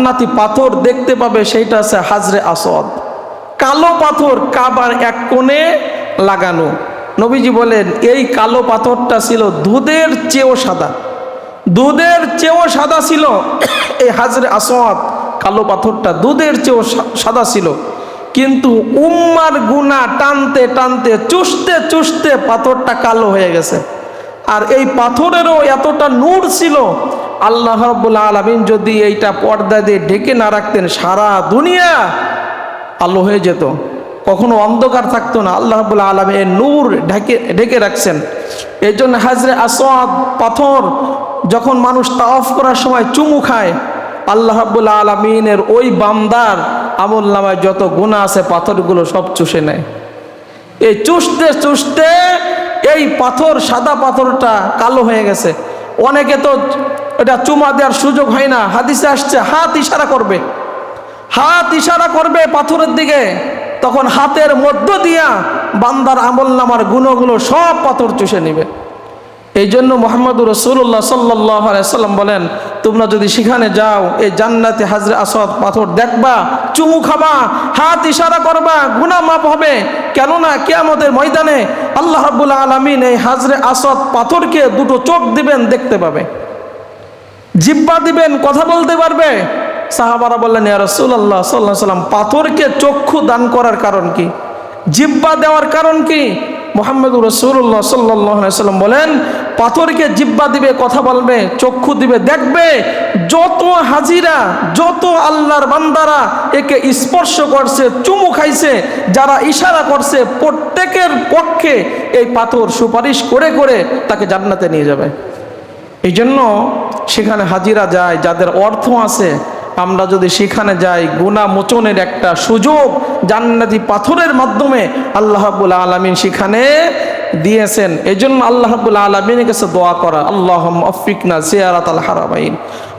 জান্নাতি পাথর দেখতে পাবে, সেইটা আছে হাজরে আসওয়াদ, কালো পাথর কাবার এক কোণে লাগানো। নবীজি বলেন এই কালো পাথরটা ছিল দুধের চেয়েও সাদা, দুধের চেয়েও সাদা ছিল এই হাজরে আসওয়াদ, কালো পাথরটা দুধের চেয়েও সাদা ছিল। কিন্তু উম্মার গুনাহ টানতে টানতে চুষতে চুষতে পাথরটা কালো হয়ে গেছে। আর এই পাথরেরও এতটা নূর ছিল, আল্লাহ রাব্বুল আলামিন যদি এইটা পর্দা দিয়ে ঢেকে না রাখতেন সারা দুনিয়া আলো হয়ে যেত, কখনো অন্ধকার থাকতো না। আল্লাহ রাব্বুল আলামিন এর নূর ঢেকে রাখছেন। এই জন্য হাজরে আসওয়াদ পাথর যখন মানুষ তাওয়াফ করার সময় চুমু খায়, আল্লাহ রাব্বুল আলামিনের ওই বান্দার আমল নামায় যত গুনাহ আছে পাথরগুলো সব চুষে নেয়। এই চুষতে চুষতে এই পাথর, সাদা পাথরটা কালো হয়ে গেছে। অনেকে তো এটা চুমা দেওয়ার সুযোগ হয় না, হাদিসে আসছে হাত ইশারা করবে, হাত ইশারা করবে পাথরের দিকে, তখন হাতের মধ্য দিয়া বান্দার আমল নামার গুণগুলো সব পাথর চুষে নিবে। এই জন্য মুহাম্মদুর রাসূলুল্লাহ সাল্লাল্লাহু আলাইহি সাল্লাম বলেন, তোমরা যদি সেখানে যাও এই জান্নাতে হাজরে আসওয়াদ পাথর দেখবা, চুমু খাবা, হাত ইশারা করবা, গুনাহ মাফ হবে। কেননা কিয়ামতের ময়দানে আল্লাহ রাব্বুল আলামিন এই হাজরে আসওয়াদ পাথরকে দুটো চোখ দিবেন, দেখতে পাবে, জিহ্বা দিবেন, কথা বলতে পারবে। সাহাবারা বললেন ইয়া রাসূলুল্লাহ সাল্লাল্লাহু আলাইহি সাল্লাম, পাথরকে চক্ষু দান করার কারণ কি, জিহ্বা দেওয়ার কারণ কি? মুহাম্মদুর রাসূলুল্লাহ সাল্লাল্লাহু আলাইহি সাল্লাম বলেন, পাথরকে জিহ্বা দিবে, কথা বলবে, চক্ষু দিবে, দেখবে যত হাজিরা, যত আল্লাহর বান্দারা একে স্পর্শ করছে, চুমু খাইছে, যারা ইশারা করছে, প্রত্যেকের পক্ষে এই পাথর সুপারিশ করে করে তাকে জান্নাতে নিয়ে যাবে। এই জন্য সেখানে হাজিরা যায় যাদের অর্থ আছে। আমরা যদি সেখানে যাই, গুনাহ মোচনের একটা সুযোগ জান্নাতি পাথরের মাধ্যমে আল্লাহ রাব্বুল আলামিন সেখানে দিয়েছেন। এই জন্য আল্লাহ রাব্বুল আলামিনের কাছে দোয়া করা, আল্লাহুম্মা আফিকনা জিয়ারাতাল হারামাইন,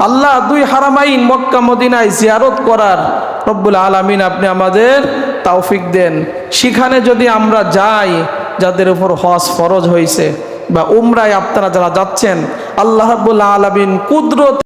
আল্লাহ দুই হারামাইন মক্কা মদিনায় জিয়ারত করার রব্বুল আলামিন আপনি আমাদের তৌফিক দেন। সেখানে যদি আমরা যাই, যাদের উপর হজ ফরজ হয়েছে বা উমরায় আপনারা যারা যাচ্ছেন, আল্লাহ রাব্বুল আলামিন কুদরত